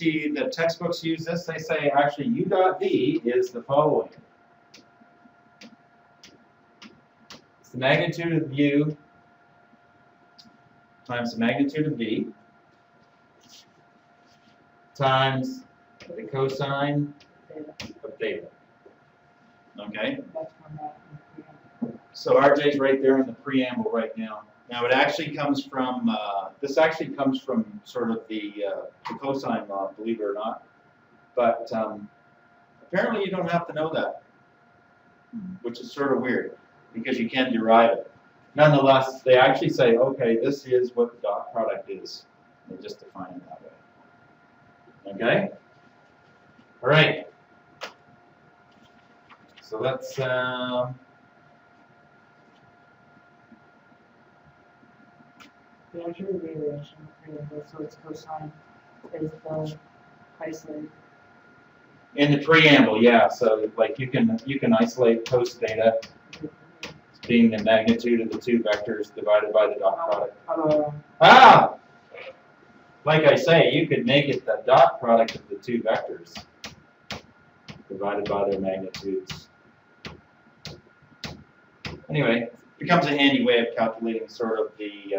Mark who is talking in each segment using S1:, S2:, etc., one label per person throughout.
S1: see the textbooks use this, they say actually u dot v is the following. It's the magnitude of u times the magnitude of v times the cosine of theta. Okay? So RJ's right there in the preamble right now. Now it actually comes from, this actually comes from sort of the cosine law, believe it or not. But apparently you don't have to know that, which is sort of weird, because you can derive it. Nonetheless, they actually say, okay, this is what the dot product is. They just define it that way. Okay? All right. So let's,
S2: The actual relation, so it's cosine is the isolated.
S1: in the preamble, yeah. So like you can isolate cos theta being the magnitude of the two vectors divided by the dot product. Ah! Like I say, you could make it the dot product of the two vectors divided by their magnitudes. Anyway, it becomes a handy way of calculating sort of the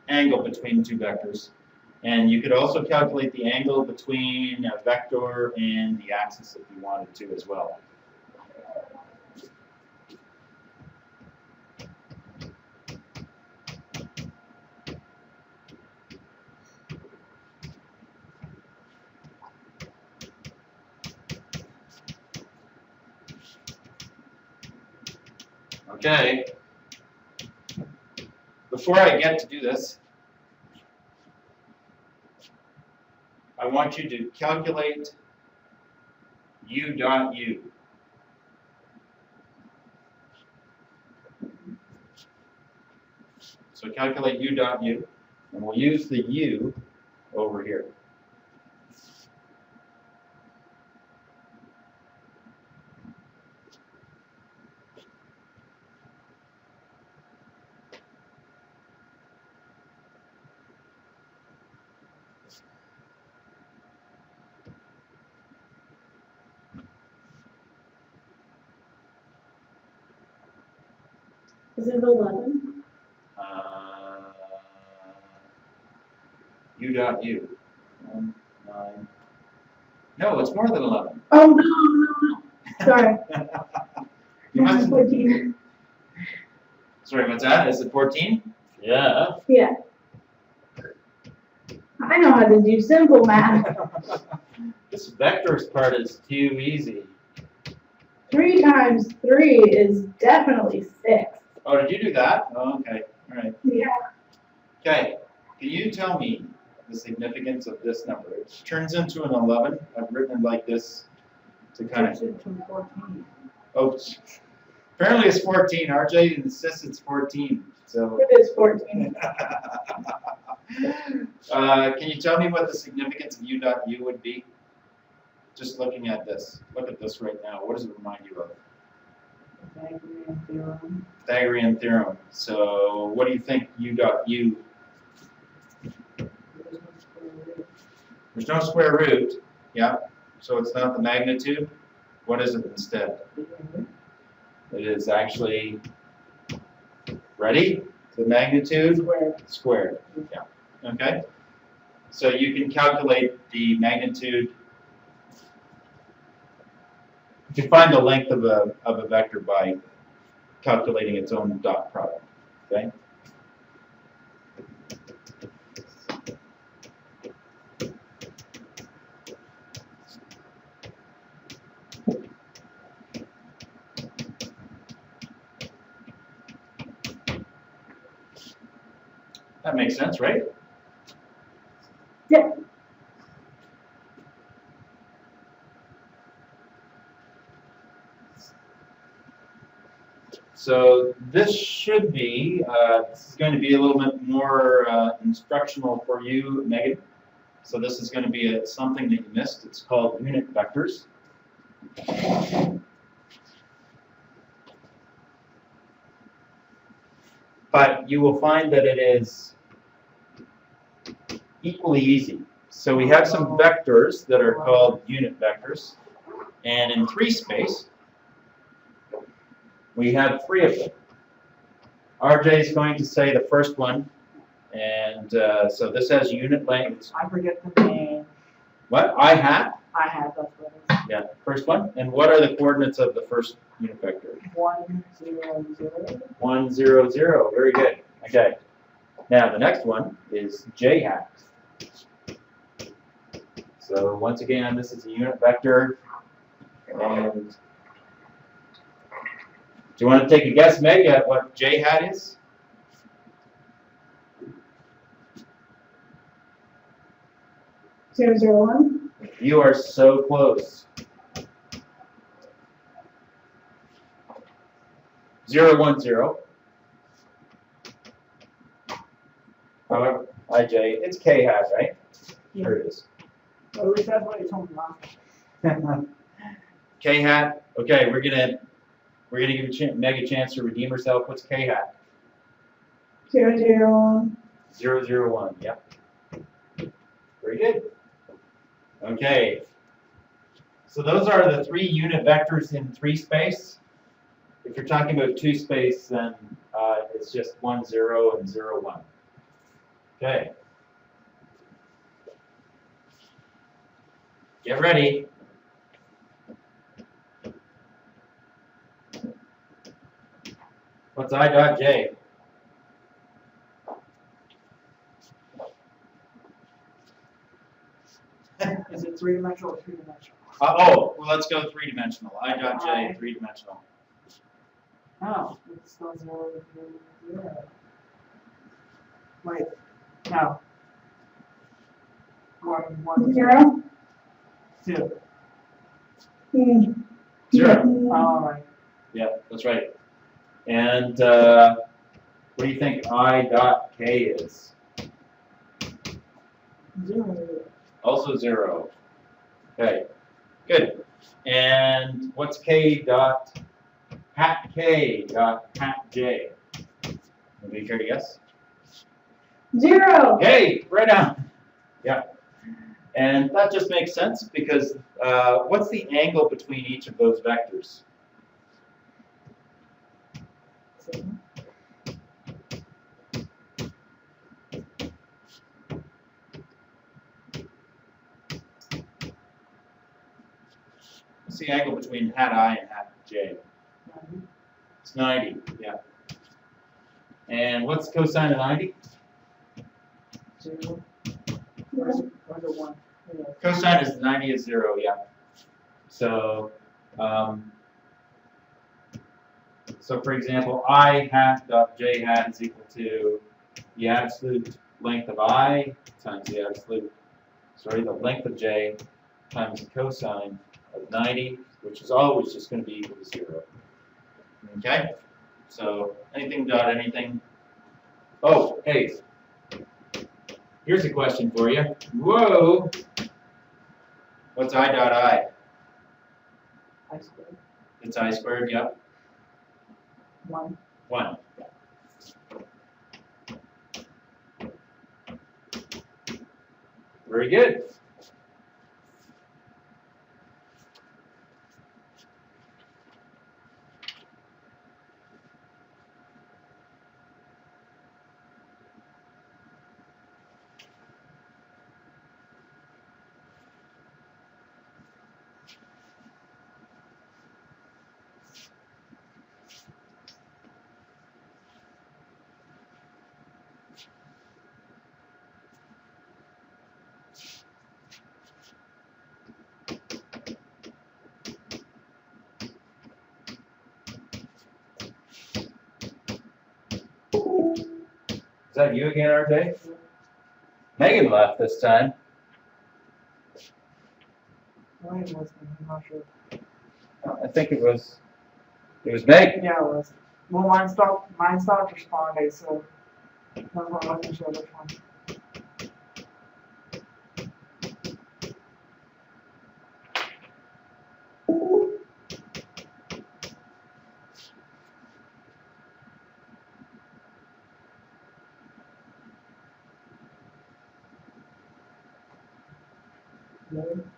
S1: angle between two vectors. And you could also calculate the angle between a vector and the axis if you wanted to as well. Okay. Before I get to do this, I want you to calculate u dot u. So calculate u dot u, and we'll use the u over here.
S2: Is it 11?
S1: U dot u. 1, 9. No, it's more than 11.
S2: Oh, no. Sorry.
S1: You must,
S2: 14.
S1: sorry, what's that? Is it 14? Yeah.
S2: Yeah. I know how to do simple math.
S1: This vectors part is too easy.
S2: 3 times 3 is definitely 6.
S1: Oh, did you do that? Oh, okay. All right.
S2: Yeah.
S1: Okay. Can you tell me the significance of this number? It turns into an 11. I've written it like this to kind of.
S2: 14.
S1: Oh, apparently it's 14. RJ insists it's 14. So.
S2: It is 14.
S1: Can you tell me what the significance of u dot u would be? Just looking at this. Look at this right now. What does it remind you of?
S2: Pythagorean theorem.
S1: Pythagorean theorem. So what do you think u dot u? There's no square root. Yeah. So it's not the magnitude. What is it instead? It is actually, ready? The magnitude squared. Yeah. Okay. So you can calculate the magnitude. You can find the length of a vector by calculating its own dot product. Okay. That makes sense, right?
S2: Yep.
S1: So this should be, this is going to be a little bit more instructional for you, Megan. So this is going to be something that you missed. It's called unit vectors. But you will find that it is equally easy. So we have some vectors that are called unit vectors. And in 3 space, we have 3 of them. RJ is going to say the first one. And so this has unit length.
S2: I forget the name.
S1: What? I hat?
S2: I have those letters.
S1: Yeah, first one. And what are the coordinates of the first unit vector?
S2: 1, 0, 0.
S1: 1, 0, 0. Very good. Okay. Now the next one is j hat. So once again, this is a unit vector. And do you want to take a guess, Meg, at what j hat is?
S2: Zero, zero, one.
S1: You are so close. 0, 1, 0. However, ij, it's k hat, right?
S2: Yeah.
S1: Here it is.
S2: At least that's what you told me last time.
S1: K hat. Okay, we're gonna give Meg a chance to redeem herself. What's k hat?
S2: 0, 0, 1.
S1: 0, 0, 1. Yep. Very good. Okay. So those are the 3 unit vectors in 3 space. If you're talking about 2 space, then it's just 1, 0, and 0, 1. Okay. Get ready. What's I dot j?
S2: Is it 3-dimensional or 2-dimensional?
S1: Oh, well, let's go 3-dimensional. I dot j, 3-dimensional.
S2: Oh, it's still 0, 0, 0. Wait, no. 1, 1, 0. 2.
S1: 0.
S2: All right.
S1: Yeah, that's right. And what do you think I dot k is?
S2: 0.
S1: Also 0. Okay, good. And what's k dot hat k dot hat j? Anybody care to guess?
S2: 0.
S1: Hey, right on. Yeah. And that just makes sense because what's the angle between each of those vectors? What's the angle between hat I and hat j? It's 90, yeah. And what's cosine of 90?
S2: 0. Where's the 1? Yeah.
S1: Cosine is 90 is 0, yeah. So, so for example, I hat dot j hat is equal to the absolute length of I times the length of j times the cosine of 90, which is always just going to be equal to 0. Okay? So anything dot anything. Oh, hey. Here's a question for you. Whoa. What's I dot I?
S2: I squared.
S1: It's I squared, yep.
S2: 1.
S1: 1. Very good. Is that you again, RJ? Megan left this time.
S2: Mine was, I'm not sure.
S1: I think it was Megan.
S2: Yeah, it was. Well, mine stopped responding, so that's why I wasn't sure which one.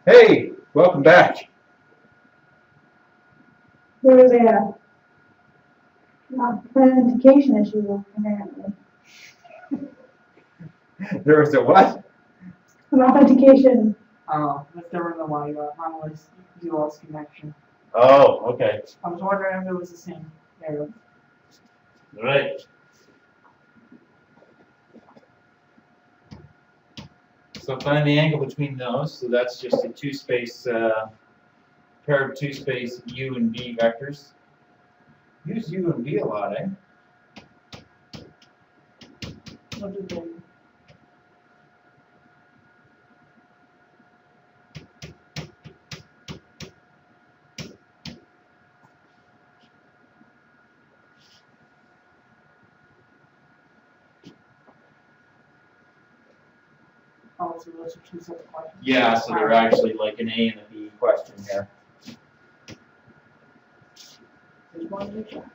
S1: Hey, welcome back.
S3: There was a authentication issue apparently.
S1: There was a what?
S3: An authentication.
S2: If there was a anomalous you lost connection.
S1: Oh, okay.
S2: I was wondering if it was the same error.
S1: Right. So find the angle between those. So that's just a two-space pair of two-space u and v vectors. Use u and v a lot, eh?
S2: What did they? Oh, so those are two separate questions.
S1: Yeah, so they're actually like an A and a B question here.
S2: There's one in the chat.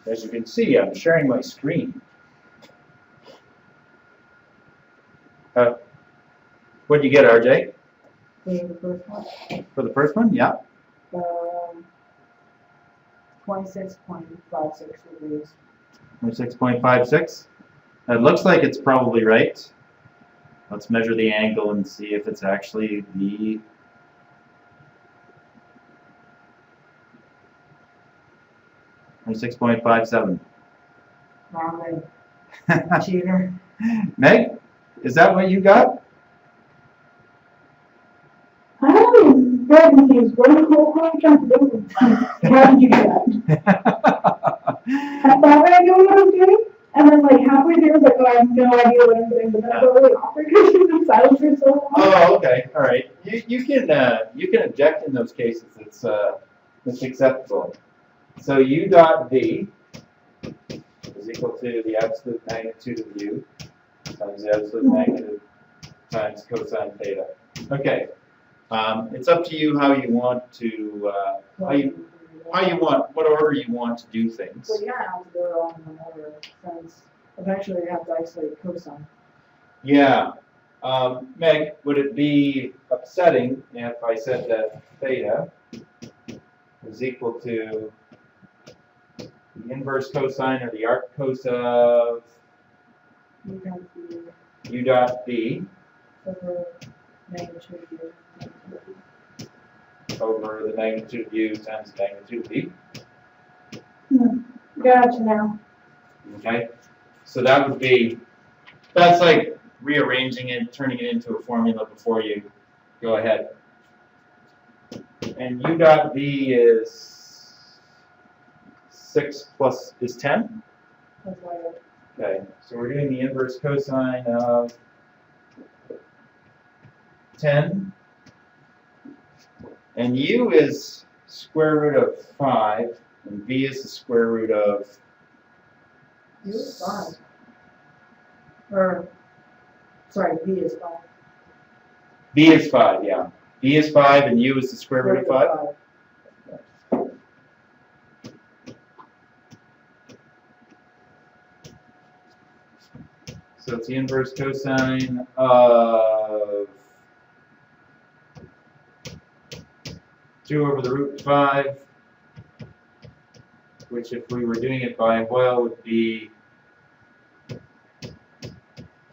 S1: As you can see, I'm sharing my screen. What'd you get, RJ?
S2: The first one,
S1: For the first one? Yeah.
S2: 26.56 degrees.
S1: 26.56. It looks like it's probably right. Let's measure the angle and see if it's actually the 26.57.
S2: Rounding. Cheater.
S1: Meg, is that what you got?
S3: I'm very confused. What are you trying to do? How did you do that? I thought I knew what I was doing, and then like halfway through, I was like, oh, I have no idea what I'm doing, but then I felt really awkward because she's been silent for so long.
S1: Oh, okay, all right. You can object in those cases. It's acceptable. So u dot v is equal to the absolute magnitude of u times the absolute magnitude times cosine theta. Okay. It's up to you how you want to what order you want to do things.
S2: Well, you're gonna have to do it all in one order, since eventually you have to isolate cosine.
S1: Yeah. Meg, would it be upsetting if I said that theta is equal to the inverse cosine or the arc cos of
S2: You can be
S1: u dot v
S2: over magnitude u.
S1: over the magnitude of u times the magnitude of v?
S3: Gotcha now.
S1: Okay? So that would be, that's like rearranging it, turning it into a formula before you go ahead. And u dot v is 6 plus is 10.
S2: That's why
S1: Okay, so we're doing the inverse cosine of 10. And u is square root of 5, and v is the square root of
S2: u is 5. Or, sorry, v is 5.
S1: v is 5, yeah. v is 5 and u is the square root of 5. So it's the inverse cosine of 2 over the root 5, which if we were doing it by Hoyle would be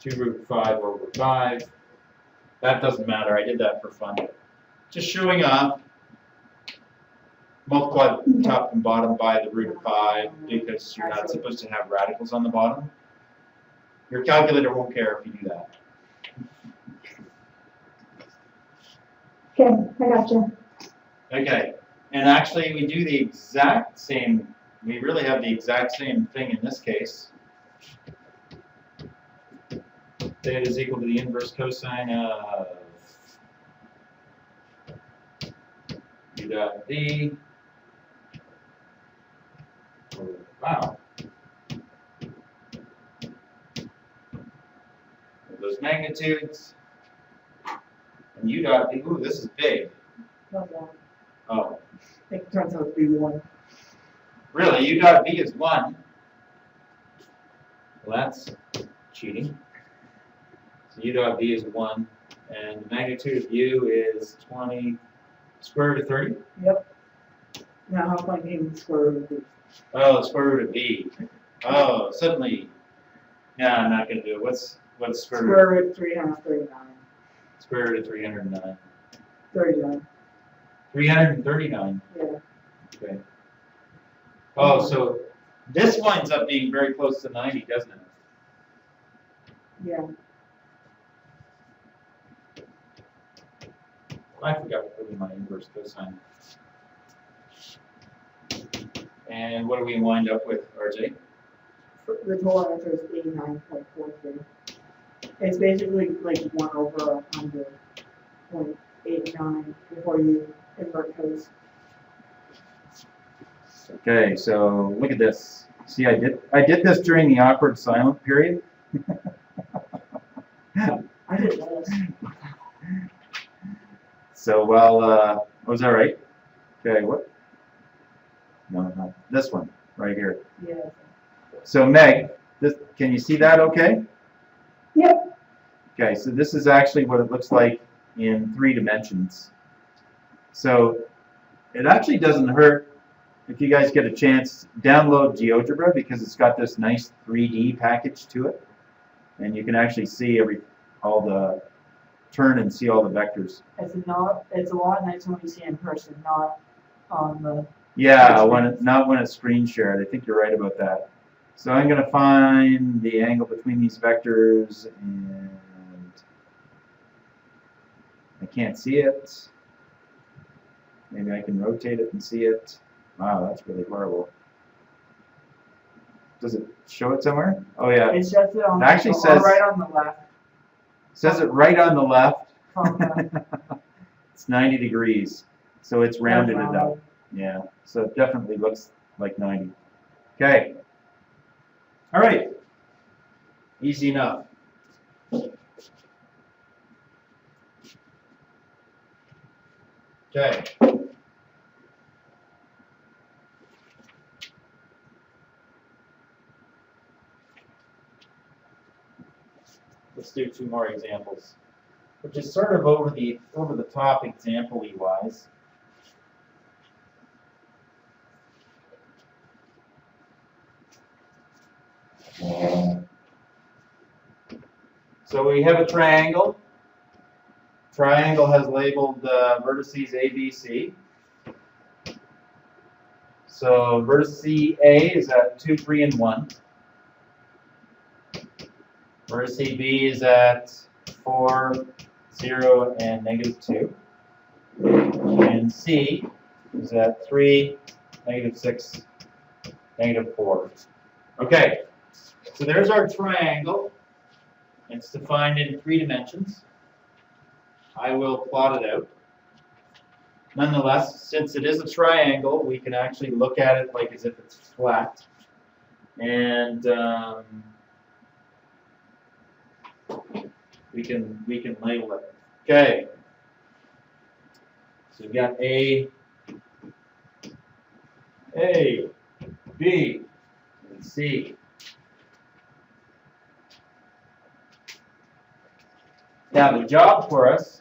S1: 2 root 5 over 5. That doesn't matter, I did that for fun. Just showing off. Multiply the top and bottom by the root of 5 because you're not supposed to have radicals on the bottom. Your calculator won't care if you do that.
S3: Okay, I gotcha.
S1: Okay, and actually we do the exact same, we really have the exact same thing in this case. Theta is equal to the inverse cosine of u dot v. Wow. Those magnitudes. And u dot v, ooh, this is big.
S2: Not 1.
S1: Oh,
S2: It turns out to be 1.
S1: really? U dot v is 1. Well, that's cheating. So u dot v is 1, and the magnitude of u is 20 square root of 30.
S2: Yep. Now how can I name the square root of v?
S1: Oh, the square root of v. Oh, suddenly. Yeah, I'm not going to do it. What's square root?
S2: Square root 339.
S1: Square root of 309.
S2: 39.
S1: 339.
S2: Yeah.
S1: Okay. Oh, so this winds up being very close to 90, doesn't it?
S2: Yeah.
S1: I forgot to put in my inverse cosine. And what do we wind up with, RJ?
S2: The total answer is 89.43. It's basically like 1 over 100.89 before you invert cos.
S1: Okay, so look at this. See, I did this during the awkward silent period.
S2: I did this.
S1: So, well, was that right? Okay, what? No, not this one. right here.
S2: Yeah.
S1: So Meg, can you see that okay?
S3: Yep.
S1: Okay, so this is actually what it looks like in 3 dimensions. So it actually doesn't hurt if you guys get a chance, download GeoGebra because it's got this nice 3D package to it. And you can actually see turn and see all the vectors.
S2: It's a lot nicer when you see it in person, not on the.
S1: Yeah, not when it's screen shared. I think you're right about that. So I'm going to find the angle between these vectors, and I can't see it. Maybe I can rotate it and see it. Wow, that's really horrible. Does it show it somewhere? Oh yeah.
S2: It says it on.
S1: It actually
S2: or
S1: says
S2: right on the left.
S1: says it right on the left.
S2: From the,
S1: It's 90 degrees, so it's rounded it up.
S2: rounded.
S1: Yeah, so it definitely looks like 90. Okay. All right. Easy enough. Okay. Let's do 2 more examples, which is sort of over the top example-y wise. So we have a triangle. Triangle has labeled vertices A, B, C. So vertex A is at 2, 3, and 1. Vertex B is at 4, 0, and -2. And C is at 3, -6, -4. Okay, so there's our triangle. It's defined in 3 dimensions. I will plot it out. Nonetheless, since it is a triangle, we can actually look at it like as if it's flat. And we can label it. Okay. So we've got A, B, and C. Now the job for us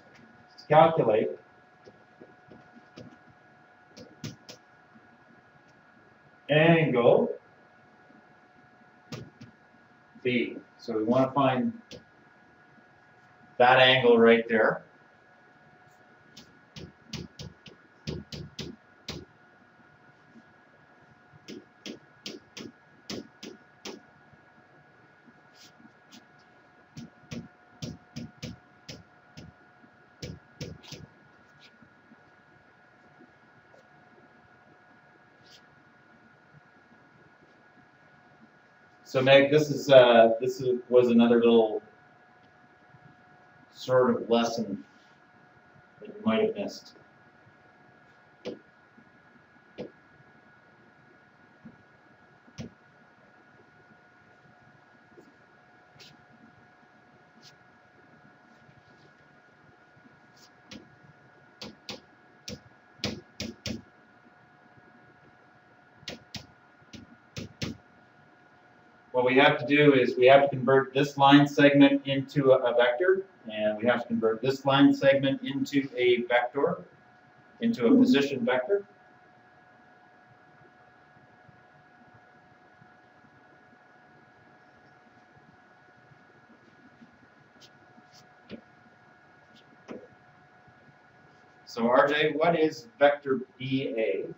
S1: is to calculate angle B. So we want to find that angle right there. So Meg, this was another little sort of lesson that you might have missed. What we have to do is we have to convert this line segment into a vector, and we have to convert this line segment into a vector, into a position vector. So RJ, what is vector BA?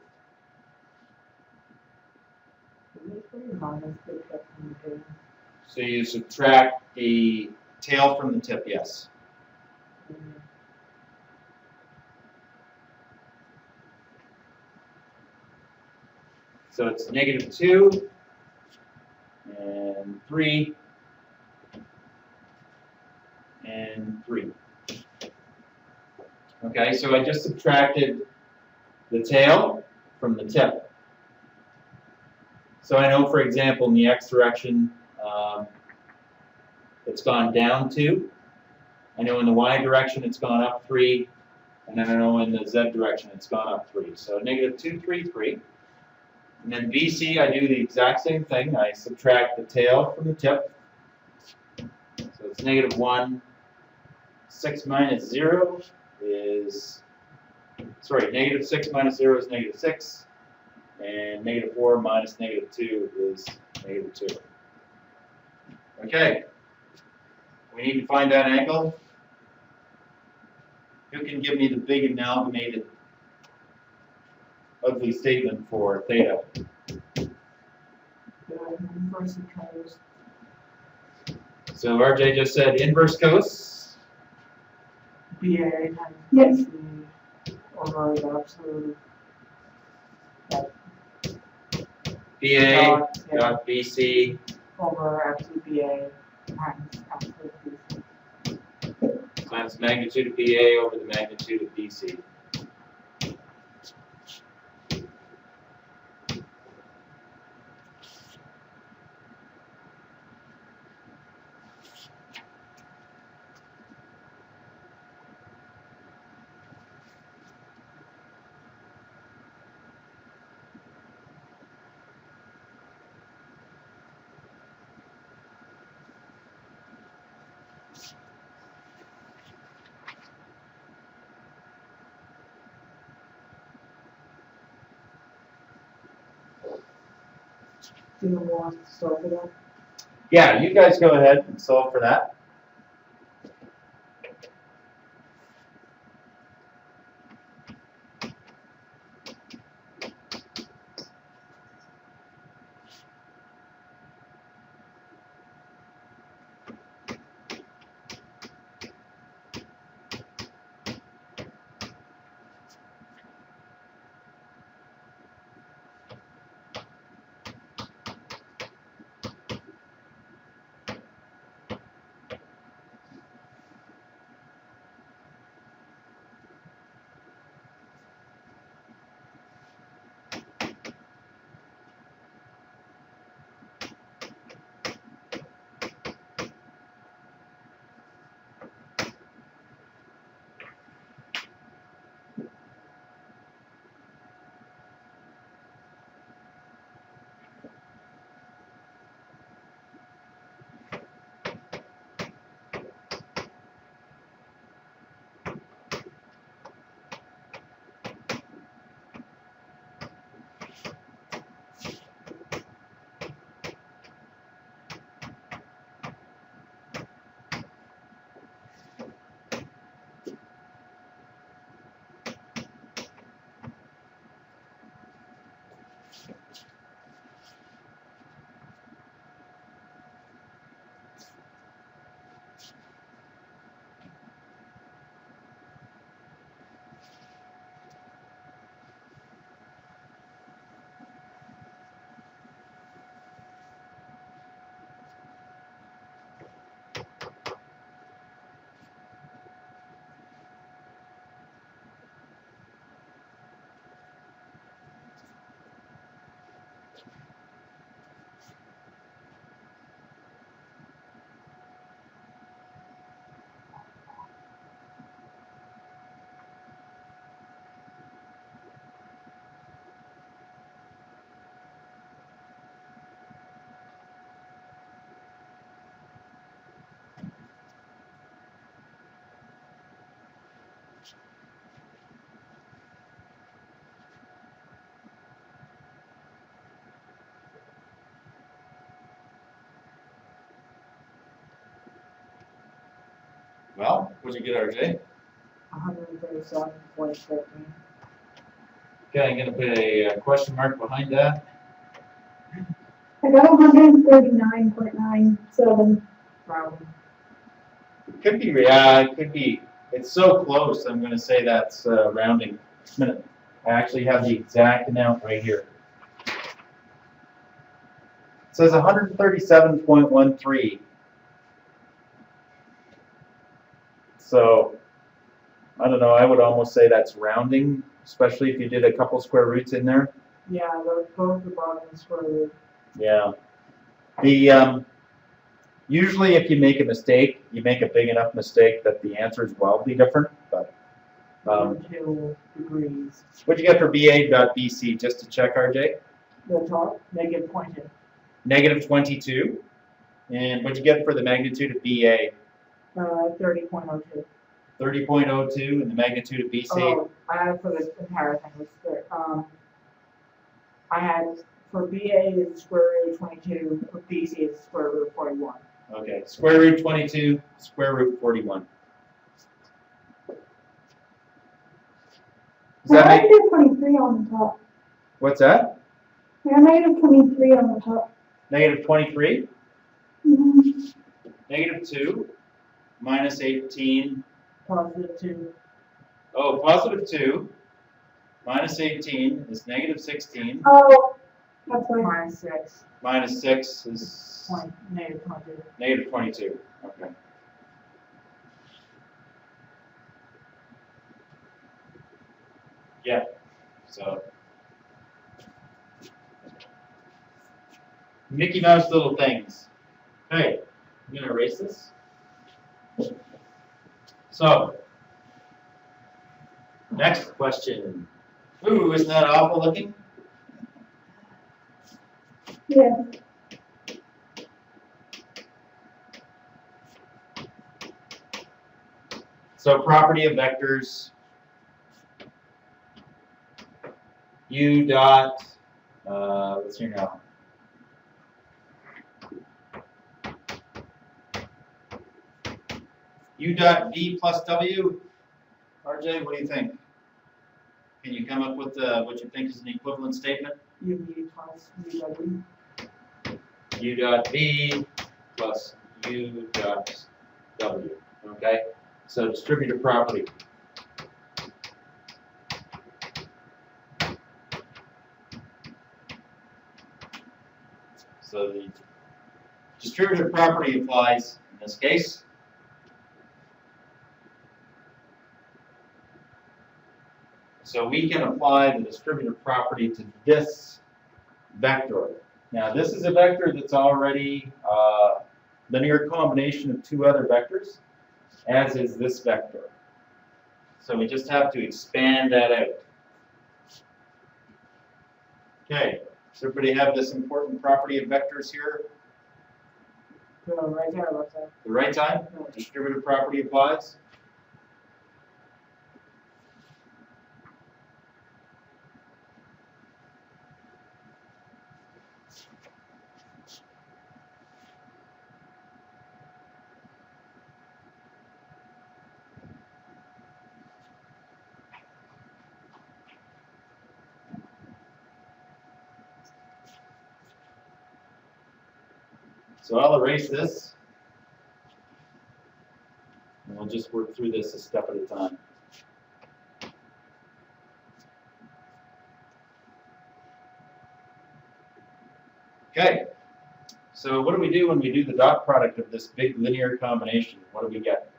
S1: So you subtract the tail from the tip, yes. So it's -2 and 3 and 3. Okay, so I just subtracted the tail from the tip. So I know, for example, in the x direction, it's gone down 2. I know in the y direction it's gone up 3. And then I know in the z direction it's gone up 3. So -2, 3, 3. And then BC, I do the exact same thing. I subtract the tail from the tip. So it's -1. 6 minus 0 is, sorry, -6 minus 0 is -6. And -4 minus -2 is -2. Okay. We need to find that angle. Who can give me the big amalgamated ugly statement for theta?
S2: Inverse of cos.
S1: So RJ just said inverse cos.
S2: BA times
S3: Yes.
S2: BC over the absolute.
S1: BA
S2: Yeah,
S1: dot BC
S2: over absolute BA times absolute BC.
S1: times magnitude of BA over the magnitude of BC.
S2: Do you want to solve for that?
S1: Yeah, you guys go ahead and solve for that. Well, what'd you get, RJ?
S2: 137.13.
S1: Okay, I'm gonna put a question mark behind that.
S3: I got 139.97.
S2: Round.
S1: Could be, yeah, it could be, it's so close, I'm gonna say that's rounding. Just a minute. I actually have the exact amount right here. It says 137.13. So, I don't know, I would almost say that's rounding, especially if you did a couple square roots in there.
S2: Yeah, both the bottom and square root.
S1: Yeah. The, usually if you make a mistake, you make a big enough mistake that the answer is wildly different, but,
S2: 2 degrees.
S1: what'd you get for BA.BC, just to check, RJ?
S2: The top, -20.
S1: Negative 22. And what'd you get for the magnitude of BA?
S2: 30.02.
S1: 30.02, and the magnitude of BC?
S2: Oh, I had for the entire thing was I had for BA is square root of 22, for BC is square root of 41.
S1: Okay, square root 22, square root 41. Does
S3: I
S1: that
S3: have
S1: make,
S3: negative 23 on the top.
S1: what's that?
S3: I have negative 23 on the top.
S1: Negative 23,
S3: Mhm.
S1: negative 2, minus 18,
S2: Positive 2.
S1: oh, positive 2, minus 18 is negative 16,
S3: Oh, that's why.
S2: Minus 6.
S1: minus 6 is
S2: Negative 22.
S1: negative 22. Okay. Yeah, so. Mickey Mouse little things. Hey, I'm gonna erase this. So, next question. Ooh, isn't that awful looking?
S3: Yeah.
S1: So property of vectors. U dot, let's see now. U dot V plus W. RJ, what do you think? Can you come up with what you think is an equivalent statement?
S2: UV plus UW.
S1: U dot V plus U dot W. Okay? So distributive property. So the distributive property applies in this case. So we can apply the distributive property to this vector. Now this is a vector that's already a linear combination of two other vectors, as is this vector. So we just have to expand that out. Okay, does everybody have this important property of vectors here?
S2: So right there, what's that?
S1: The right time? Distributive property applies. So I'll erase this. And we'll just work through this a step at a time. Okay, so what do we do when we do the dot product of this big linear combination? What do we get?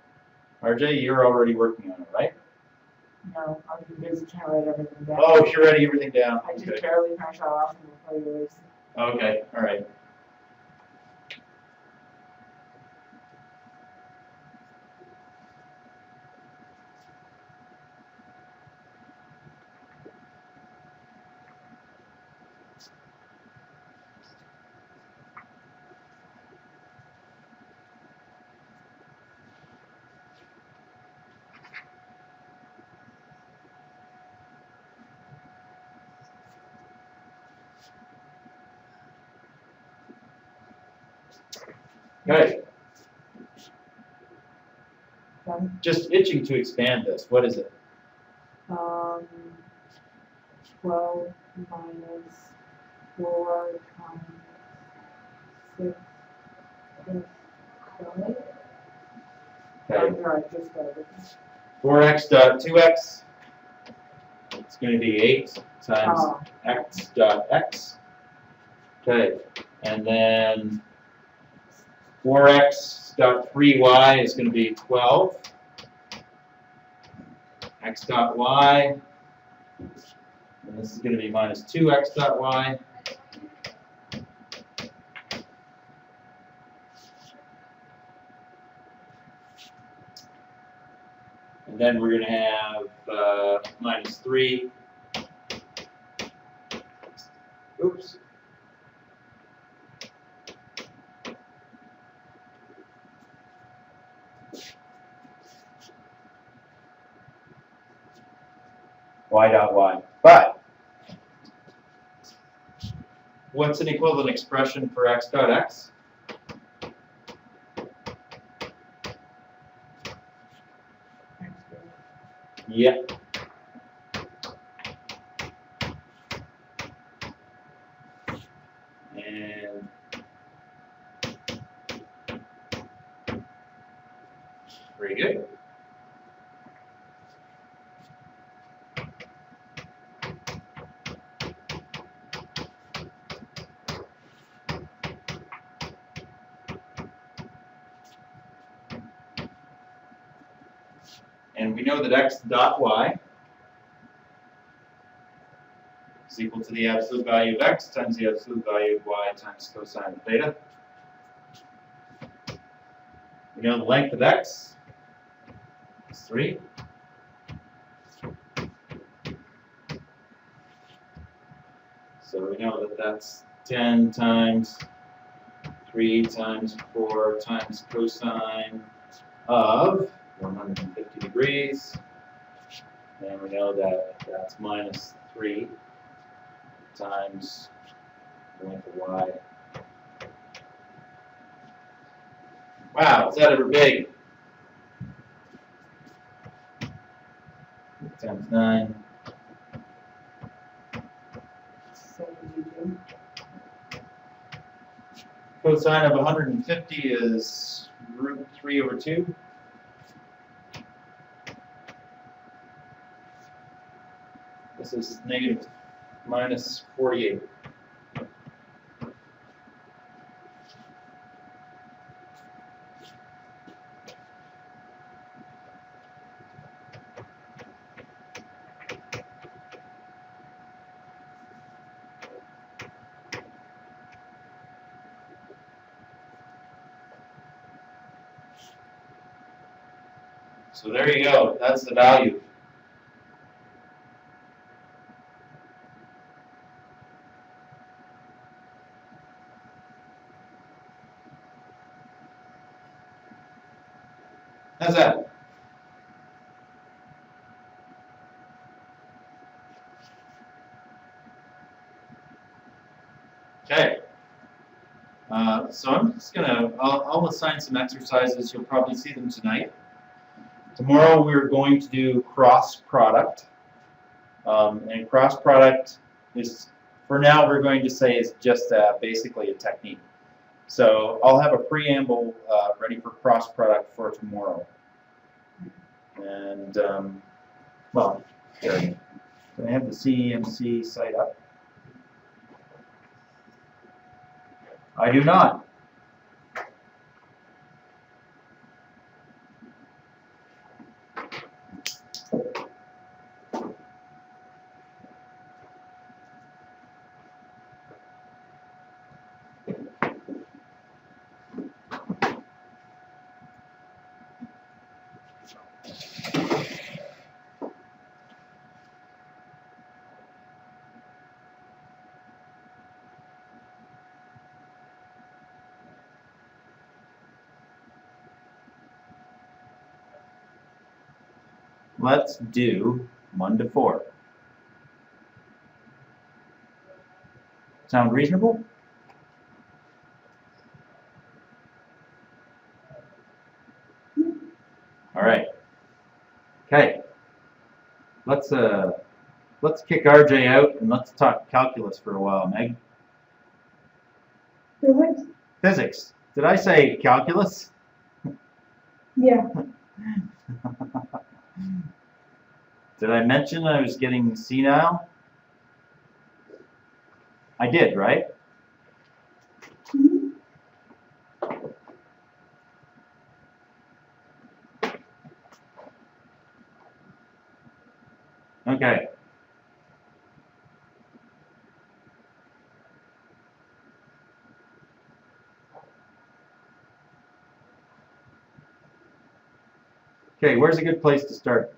S1: RJ, you're already working on it, right?
S2: No, I'm too busy trying to write everything down.
S1: Oh, you're writing everything down.
S2: I just
S1: Okay,
S2: barely finished that off and before you erased it.
S1: okay, all right. Okay,
S2: Done.
S1: just itching to expand this. What is it?
S2: 12 minus 4 times 6 plus 5.
S1: Okay,
S2: Right, just over.
S1: 4x dot 2x. It's going to be 8 times
S2: Oh,
S1: x dot x. Okay, and then 4x dot 3y is going to be 12. X dot y. And this is going to be minus 2x dot y. And then we're going to have minus 3. Oops. y dot y. But what's an equivalent expression for x dot x? Yep. And very good. And we know that x dot y is equal to the absolute value of x times the absolute value of y times cosine of theta. We know the length of x is 3. So we know that that's 10 times 3 times 4 times cosine of 150 degrees. And we know that that's minus 3 times the length of y. Wow, is that ever big? Times 9. Cosine of 150 is root 3 over 2. This is negative minus 48. So there you go. That's the value. How's that? Okay. So I'm just I'll assign some exercises. You'll probably see them tonight. Tomorrow we're going to do cross product. And cross product is, for now, we're going to say is just basically a technique. So I'll have a preamble ready for cross product for tomorrow. And, well, here. Do I have the CEMC site up? I do not. Let's do 1 to 4. Sound reasonable? All right. Okay. Let's kick RJ out and let's talk calculus for a while, Meg.
S3: Physics?
S1: Physics. Did I say calculus?
S3: Yeah.
S1: Did I mention I was getting senile? I did, right?
S3: Mhm.
S1: Okay. Okay, where's a good place to start?